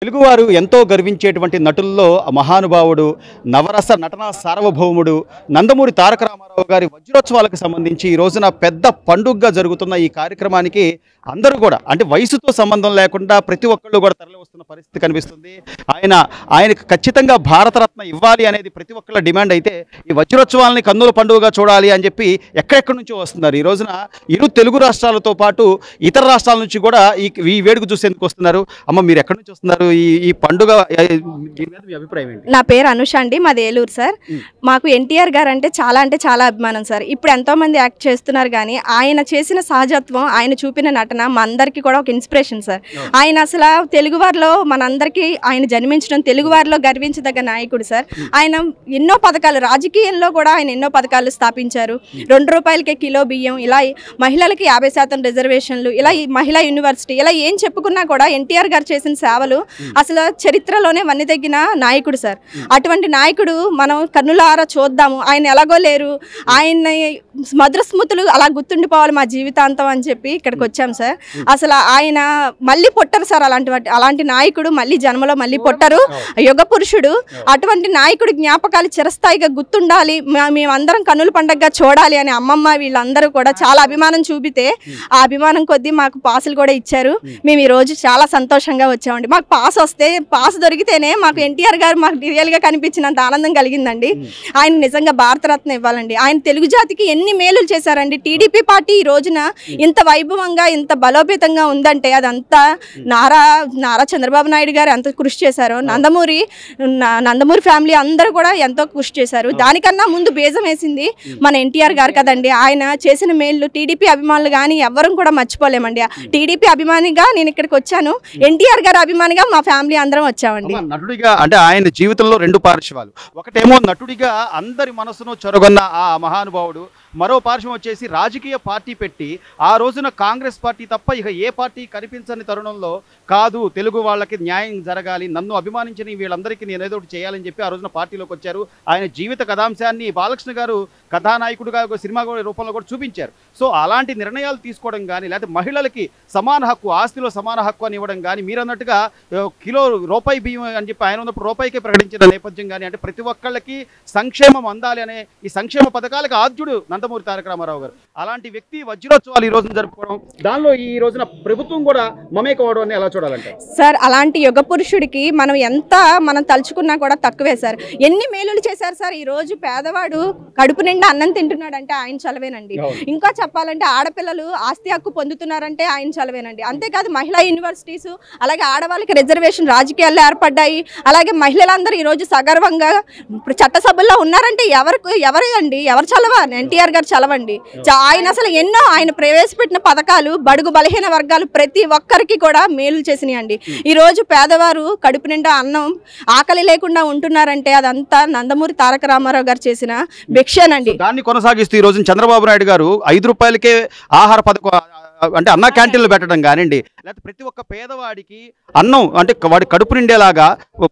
తెలుగువారు ఎంతో గర్వించేటువంటి నటుల్లో మహానుభావుడు, నవరస నటనా సార్వభౌముడు నందమూరి తారక రామారావు గారి వజ్రోత్సవాలకు సంబంధించి ఈ రోజున పెద్ద పండుగగా జరుగుతున్న ఈ కార్యక్రమానికి అందరూ కూడా అంటే వయసుతో సంబంధం లేకుండా ప్రతి ఒక్కళ్ళు కూడా తరలి వస్తున్న పరిస్థితి కనిపిస్తుంది. ఆయనకు ఖచ్చితంగా భారతరత్న ఇవ్వాలి అనేది ప్రతి ఒక్కళ్ళ డిమాండ్ అయితే ఈ వజ్రోత్సవాలని కన్నుల పండుగగా చూడాలి అని చెప్పి ఎక్కడెక్కడి నుంచో వస్తున్నారు. ఈ రోజున ఇరు తెలుగు రాష్ట్రాలతో పాటు ఇతర రాష్ట్రాల నుంచి కూడా ఈ వేడుక చూసేందుకు వస్తున్నారు. అమ్మ, మీరు ఎక్కడి నుంచి వస్తున్నారు? ఈ పండుగ మీ అభిప్రాయం ఏంటి? నా పేరు అనుష అండి, మాది ఏలూరు సార్. మాకు ఎన్టీఆర్ గారు అంటే చాలా అభిమానం సార్. ఇప్పుడు ఎంతో మంది యాక్ట్ చేస్తున్నారు కానీ ఆయన చేసిన సహజత్వం, ఆయన చూపిన నటన మా అందరికీ కూడా ఒక ఇన్స్పిరేషన్ సార్. ఆయన అసలు తెలుగువారిలో మనందరికీ ఆయన జన్మించడం, తెలుగువారిలో గర్వించదగ్గ నాయకుడు సార్. ఆయన ఎన్నో పథకాలు, రాజకీయంలో కూడా ఆయన ఎన్నో పథకాలు స్థాపించారు. 2 రూపాయలకే కిలో బియ్యం, ఇలా మహిళలకి 50% రిజర్వేషన్లు, ఇలా మహిళా యూనివర్సిటీ, ఇలా ఏం చెప్పుకున్నా కూడా ఎన్టీఆర్ గారు చేసిన సేవలు అసలు చరిత్రలోనే వన్నెతగ్గిన నాయకుడు సార్. అటువంటి నాయకుడు మనం కన్నులారా చూద్దాము. ఆయన ఎలాగో లేరు, ఆయన మధుర స్మృతులు అలా గుర్తుండిపోవాలి మా జీవితాంతం అని చెప్పి ఇక్కడికి వచ్చాం సార్. అసలు ఆయన మళ్ళీ పుట్టరు సార్. అలాంటి నాయకుడు మళ్ళీ జన్మలో మళ్ళీ పుట్టరు, యుగ పురుషుడు. అటువంటి నాయకుడు జ్ఞాపకాలు చిరస్థాయిగా గుర్తుండాలి, మేమందరం కన్నుల పండగగా చూడాలి అని అమ్మమ్మ వీళ్ళందరూ కూడా చాలా అభిమానం చూపితే ఆ అభిమానం కొద్దీ మాకు పాసులు కూడా ఇచ్చారు. మేము ఈ రోజు చాలా సంతోషంగా వచ్చామండి. మాకు పాస్ వస్తే, పాస్ దొరికితేనే మాకు ఎన్టీఆర్ గారు మాకు రియల్గా కనిపించినంత ఆనందం కలిగిందండి. ఆయన నిజంగా భారతరత్న ఇవ్వాలండి. ఆయన తెలుగు జాతికి ఎన్ని మేలులు చేశారండి. టీడీపీ పార్టీ ఈ రోజున ఇంత వైభవంగా, ఇంత బలోపేతంగా ఉందంటే అదంతా నారా చంద్రబాబు నాయుడు గారు ఎంత కృషి చేశారో, నందమూరి ఫ్యామిలీ అందరూ కూడా ఎంతో కృషి చేశారు. దానికన్నా ముందు బీజం వేసింది మన ఎన్టీఆర్ గారు కదండి. ఆయన చేసిన మేలు టీడీపీ అభిమానులు కానీ ఎవ్వరూ కూడా మర్చిపోలేమండి. టీడీపీ అభిమానిగా నేను ఇక్కడికి వచ్చాను, ఎన్టీఆర్ గారు అభిమానిగా మా ఫ్యామిలీ అందరం వచ్చామండి. నటుడిగా అంటే ఆయన జీవితంలో 2 పార్శ్వాలు. ఒకటేమో నటుడిగా అందరి మనసును చొరగొన్న ఆ మహానుభావుడు, మరో పార్శ్వం వచ్చేసి రాజకీయ పార్టీ పెట్టి ఆ రోజున కాంగ్రెస్ పార్టీ తప్ప ఇక ఏ పార్టీ కనిపించని తరుణంలో కాదు తెలుగు వాళ్ళకి న్యాయం జరగాలి, నన్ను అభిమానించిన వీళ్ళందరికీ నేను ఏదో ఒకటి చేయాలని చెప్పి ఆ రోజున పార్టీలోకి వచ్చారు. ఆయన జీవిత కథాంశాన్ని బాలకృష్ణ గారు కథానాయకుడిగా ఒక సినిమా రూపంలో కూడా చూపించారు. సో అలాంటి నిర్ణయాలు తీసుకోవడం కానీ, లేకపోతే మహిళలకి సమాన హక్కు, ఆస్తిలో సమాన హక్కు అని ఇవ్వడం కానీ, మీరు అన్నట్టుగా కిలో రూపాయి బియ్యం అని చెప్పి ఆయన ఉన్నప్పుడు రూపాయికే ప్రకటించిన నేపథ్యం కానీ, అంటే ప్రతి ఒక్కళ్ళకి సంక్షేమం అందాలి అనే ఈ సంక్షేమ పథకాలకు ఆద్యుడు నందమూరి తారక రామారావు గారు. అలాంటి వ్యక్తి వజ్రోత్సవాలు ఈ రోజున జరుపుకోవడం, దానిలో ఈ రోజున ప్రభుత్వం కూడా మమేకవడం అని ఎలా చూడాలంటే సార్, అలాంటి యుగ పురుషుడికి మనం తలుచుకున్నా కూడా తక్కువే సార్. ఎన్ని మేలులు చేశారు సార్. ఈ రోజు పేదవాడు కడుపు నిండా అన్నం తింటున్నాడంటే ఆయన చలవేనండి. ఇంకా చెప్పాలంటే ఆడపిల్లలు ఆస్తి హక్కు పొందుతున్నారంటే ఆయన చలవేనండి. అంతేకాదు మహిళా యూనివర్సిటీస్, అలాగే ఆడవాళ్ళకి రిజర్వేషన్ రాజకీయాల్లో ఏర్పడ్డాయి. అలాగే మహిళలందరూ ఈ రోజు సగర్వంగా చట్టసభల్లో ఉన్నారంటే ఎవరు చలవా? ఎన్టీఆర్ గారు చలవండి. ఆయన అసలు ఎన్నో ఆయన ప్రవేశపెట్టిన పథకాలు బడుగు బలహీన వర్గాలు ప్రతి ఒక్కరికి కూడా మేలు చేసినాయండి. ఈ రోజు పేదవారు కడుపు నిండా అన్నం, ఆకలి లేకుండా ఉంటున్నారంటే అదంతా నందమూరి తారక రామారావు గారు చేసిన భిక్షేనండి. దాన్ని కొనసాగిస్తూ ఈ రోజు చంద్రబాబు నాయుడు గారు 5 రూపాయలకే ఆహార పథకం అంటే అన్న క్యాంటీన్లు పెట్టడం కానివ్వండి, లేకపోతే ప్రతి ఒక్క పేదవాడికి అన్నం అంటే వాడి కడుపు నిండేలాగా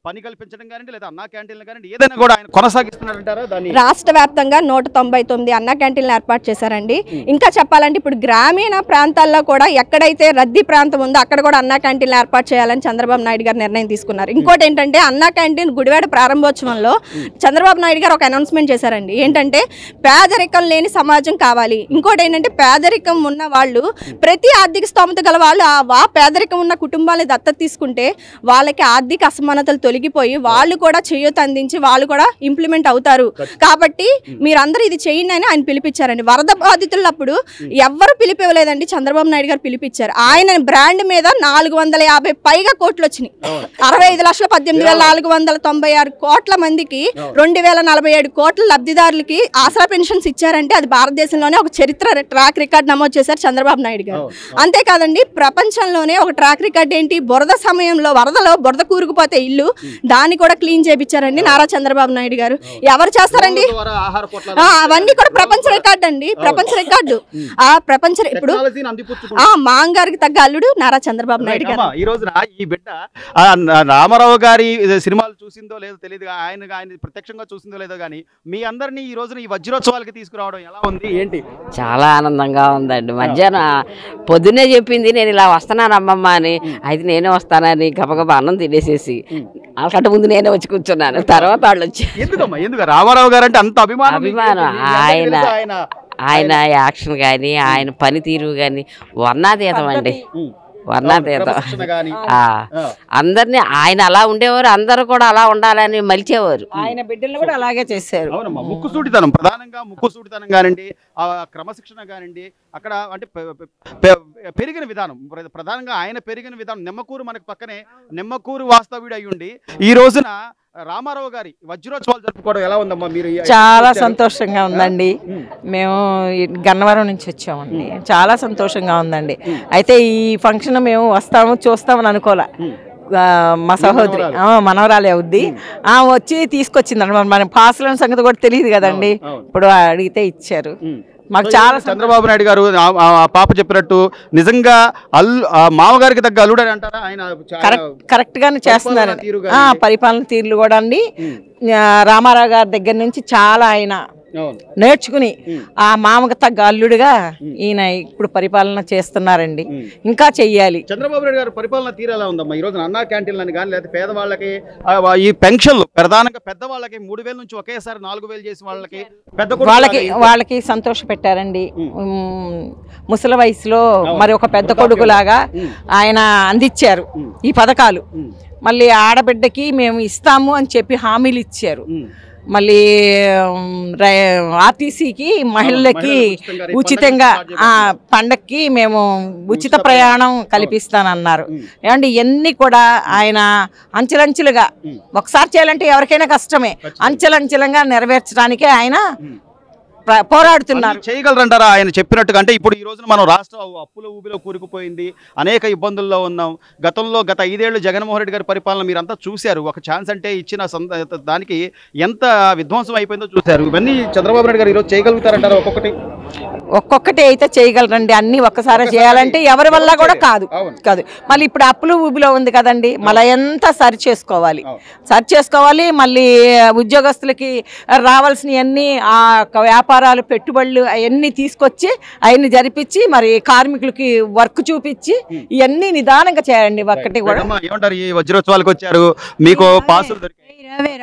పని కల్పించడం కానివ్వండి, లేదా అన్న క్యాంటీన్లు కానివ్వండి, ఏదైనా కూడా ఆయన కొనసాగిస్తున్నారంటారా? దాన్ని రాష్ట్ర వ్యాప్తంగా 199 అన్న క్యాంటీన్లు ఏర్పాటు చేశారండి. ఇంకా చెప్పాలంటే ఇప్పుడు గ్రామీణ ప్రాంతాల్లో కూడా ఎక్కడైతే రద్దీ ప్రాంతం ఉందో అక్కడ కూడా అన్న క్యాంటీన్లు ఏర్పాటు చేయాలని చంద్రబాబు నాయుడు గారు నిర్ణయం తీసుకున్నారు. ఇంకోటి ఏంటంటే అన్న క్యాంటీన్ గుడివాడ ప్రారంభోత్సవంలో చంద్రబాబు నాయుడు గారు ఒక అనౌన్స్మెంట్ చేశారండి. ఏంటంటే పేదరికం లేని సమాజం కావాలి. ఇంకోటి ఏంటంటే పేదరికం ఉన్న వాళ్ళు, ప్రతి ఆర్థిక స్తోమత గల వాళ్ళు ఆ పేదరికం ఉన్న కుటుంబాన్ని దత్తత తీసుకుంటే వాళ్ళకి ఆర్థిక అసమానతలు తొలగిపోయి వాళ్ళు కూడా చేయూత అందించి వాళ్ళు కూడా ఇంప్లిమెంట్ అవుతారు. కాబట్టి మీరందరూ ఇది చేయండి అని ఆయన పిలిపించారండి. వరద బాధితులప్పుడు ఎవ్వరు పిలిపివ్వలేదండి, చంద్రబాబు నాయుడు గారు పిలిపించారు. ఆయన బ్రాండ్ మీద 450 పైగా కోట్లు వచ్చినాయి. 65,18,496 కోట్ల మందికి 2,047 కోట్ల లబ్ధిదారులకి ఆసరా పెన్షన్స్ ఇచ్చారంటే అది భారతదేశంలోనే ఒక చరిత్ర ట్రాక్ రికార్డ్ నమోదు చేశారు చంద్రబాబు నాయుడు గారు. అంతేకాదండి, ప్రపంచంలోనే ఒక ట్రాక్ రికార్డ్ ఏంటి, వరద సమయంలో వరదలో బురద కూరుకుపోతే ఇల్లు దాన్ని కూడా క్లీన్ చేయించారండి నారా చంద్రబాబు నాయుడు గారు. ఎవరు చేస్తారండి? అవన్నీ కూడా ప్రపంచ రికార్డు అండి, ప్రపంచ రికార్డు. ఆ ప్రపంచ ఇప్పుడు మాంగారికి తగ్గ అల్లుడు నారా చంద్రబాబు నాయుడు గారు. ఈ రోజున ఈ బిడ్డ రామారావు గారి సినిమాలు చూసిందో లేదో తెలియదు, ఆయన ప్రత్యక్షంగా చూసిందో లేదో కానీ మీ అందరినీ ఈ రోజున ఈ వజ్రోత్సవాలకి తీసుకురావడం ఎలా ఉంది, ఏంటి? చాలా ఆనందంగా ఉందండి. మధ్యాహ్నం పొద్దున్నే చెప్పింది నేను ఇలా వస్తున్నాను అమ్మమ్మ అని. అయితే నేనే వస్తానని గబగబా అన్నం తినేసేసి వాళ్ళకంటే ముందు నేనే వచ్చి కూర్చున్నాను. తర్వాత వాళ్ళు వచ్చి ఎందుకు రామారావు గారు అంటే అంత అభిమానం ఆయన యాక్షన్ కానీ ఆయన పనితీరు కానీ వర్ణాతీతం అండి, వర్ణాతీతం. అందరినీ ఆయన అలా ఉండేవారు, అందరూ కూడా అలా ఉండాలని మలిచేవారు. ఆయన బిడ్డలు కూడా అలాగే చేశారు. ముక్కుసూటితనం, ప్రధానంగా ముక్కుసూటితనం కానివ్వండి, క్రమశిక్షణ కానివ్వండి, అక్కడ అంటే పెరిగిన విధానం, ప్రధానంగా ఆయన పెరిగిన విధానం. నిమ్మకూరు మనకు పక్కనే, నిమ్మకూరు వాస్తవ్యుడు అయ్యుండి ఈ రోజున రామారావు గారి వజ్రోత్సవాలు జరుపుకోవడం ఎలా ఉందమ్మా? మీరు చాలా సంతోషంగా ఉందండి. మేము గన్నవరం నుంచి వచ్చామండి, చాలా సంతోషంగా ఉందండి. అయితే ఈ ఫంక్షన్ మేము వస్తాము చూస్తామని అనుకోలే. మా సహోదరి మనవరాలే అవుద్ది, వచ్చి తీసుకొచ్చింది అనమాట. మన పాసుల సంగతి కూడా తెలియదు కదండి, ఇప్పుడు అడిగితే ఇచ్చారు. మాకు చాలా చంద్రబాబు నాయుడు గారు పాప చెప్పినట్టు నిజంగా మామగారికి తగ్గ అల్లుడని అంటారా? ఆయన కరెక్ట్ గానే చేస్తున్నారు. పరిపాలన తీరులు కూడా అండి, రామారావు గారి దగ్గర నుంచి చాలా ఆయన నేర్చుకుని ఆ మామకు తగ్గ అల్లుడుగా ఈయన ఇప్పుడు పరిపాలన చేస్తున్నారండి. ఇంకా చెయ్యాలి. చంద్రబాబు నాయుడు గారు పరిపాలన తీరు ఎలా ఉందమ్మా? ఈ రోజు అన్నా క్యాంటీన్లని కానీ లేదా పేదవాళ్ళకి ఈ పెన్షన్లు, ప్రధానంగా పెద్దవాళ్ళకి 3,000 నుంచి ఒకేసారి 4,000 చేసి వాళ్ళకి సంతోష పెట్టారండి. ముసలి వయసులో మరి ఒక పెద్ద కొడుకులాగా ఆయన అందించారు ఈ పథకాలు. మళ్ళీ ఆడబిడ్డకి మేము ఇస్తాము అని చెప్పి హామీలు ఇచ్చారు. మళ్ళీ ఆర్టీసీకి మహిళలకి ఉచితంగా పండక్కి మేము ఉచిత ప్రయాణం కల్పిస్తానన్నారు. ఏమండి ఇవన్నీ కూడా ఆయన అంచెలంచెలుగా, ఒకసారి చేయాలంటే ఎవరికైనా కష్టమే, అంచెలంచెలంగా నెరవేర్చడానికే ఆయన పోరాడుతున్నారు. చేయగలరంటారా ఆయన చెప్పినట్టుగా? అంటే ఇప్పుడు ఈ రోజున మనం రాష్ట్రం అప్పుల ఊబిలో కూరుకుపోయింది, అనేక ఇబ్బందుల్లో ఉన్నాం. గత 5 ఏళ్ళు జగన్మోహన్ రెడ్డి గారి పరిపాలన మీరంతా చూశారు. ఒక ఛాన్స్ అంటే ఇచ్చిన దానికి ఎంత విధ్వంసం అయిపోయిందో చూశారు. ఇవన్నీ చంద్రబాబు నాయుడు గారు ఈరోజు చేయగలుగుతారంటారా? ఒక్కొక్కటి అయితే చేయగలరండి, అన్ని ఒక్కసారి చేయాలంటే ఎవరి వల్ల కూడా కాదు. మళ్ళీ ఇప్పుడు అప్పులు ఊబిలో ఉంది కదండి, మళ్ళీ ఎంత సరి చేసుకోవాలి. మళ్ళీ ఉద్యోగస్తులకి రావాల్సినవన్నీ ఆ వ్యాపారాలు, పెట్టుబడులు అవన్నీ తీసుకొచ్చి అవన్నీ జరిపించి మరి కార్మికులకి వర్క్ చూపించి ఇవన్నీ నిదానంగా చేయండి. ఒక్కటి కూడా ఏమంటారు? ఈ వజ్రోత్సవాలకు వచ్చారు, మీకు పాసులు దొరికాయి.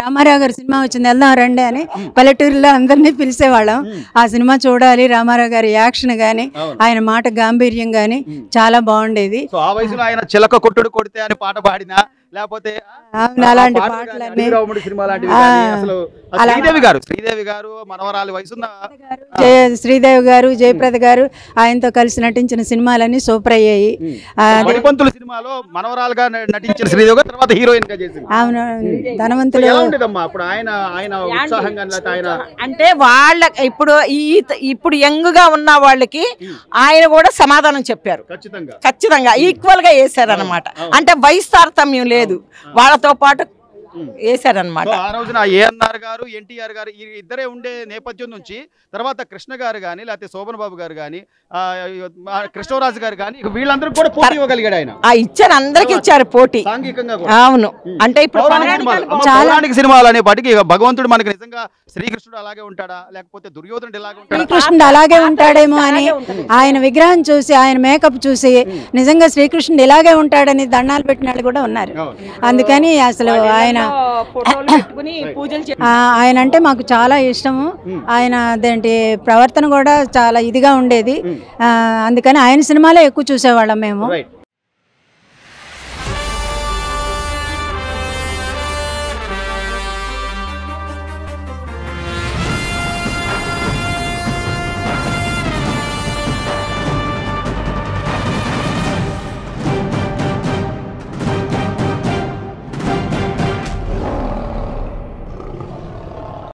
రామారావు గారి సినిమా వచ్చింది, వెళ్దాం రండి అని పల్లెటూరులో అందరినీ పిలిచేవాళ్ళం. ఆ సినిమా చూడాలి, రామారావు గారి యాక్షన్ గానీ, ఆయన మాట గాంభీర్యం గానీ చాలా బాగుండేది. ఆ వయసులో ఆయన చిలక కొట్టుడు కొడితే అని పాట పాడినా, లేకపోతే అలాంటి పాటలన్నీ శ్రీదేవి గారు మనవరాలి వయసున్న శ్రీదేవి గారు, జయప్రద గారు ఆయనతో కలిసి నటించిన సినిమాలన్నీ సూపర్ అయ్యాయి. బడిపంతుల సినిమాలో మనవరాలుగా నటించిన శ్రీదేవి గారు తర్వాత హీరోయిన్ గా చేసింది. అవును, ధనవంతులు. అంటే వాళ్ళ ఇప్పుడు యంగ్ గా ఉన్న వాళ్ళకి ఆయన కూడా సమాధానం చెప్పారు. ఖచ్చితంగా ఈక్వల్ గా వేశారు అనమాట. అంటే వయసు తారతమ్యం లేదు, వాళ్ళతో పాటు వేశారనమాట. ఆ రోజున ఏఎన్ఆర్ గారు, ఎన్టీఆర్ గారు ఇద్దరే ఉండే నేపథ్యం నుంచి తర్వాత కృష్ణ గారు కానీ, లేకపోతే శోభన్ బాబు గారు కానీ, కృష్ణరాజు గారు కానీ, వీళ్ళందరికీ కూడా పోటీ ఇవ్వగలిగాడు ఆయన. ఇచ్చారు, అందరికి ఇచ్చారు పోటీ. అవును, అంటే ఇప్పుడు పౌరాణిక సినిమాలు అనే పాటికి భగవంతుడు మనకి నిజంగా శ్రీకృష్ణుడు అలాగే ఉంటాడా, లేకపోతే దుర్యోధనుడు ఇలాగే ఉంటాడా? శ్రీకృష్ణుడు అలాగే ఉంటాడేమో అని ఆయన విగ్రహం చూసి, ఆయన మేకప్ చూసి నిజంగా శ్రీకృష్ణుడు ఇలాగే ఉంటాడని దండాలు పెట్టిన వాళ్ళు కూడా ఉన్నారు. అందుకని అసలు ఆయన అంటే మాకు చాలా ఇష్టము. ఆయన అదేంటి ప్రవర్తన కూడా చాలా ఇదిగా ఉండేది. అందుకని ఆయన సినిమాలే ఎక్కువ చూసేవాళ్ళం మేము.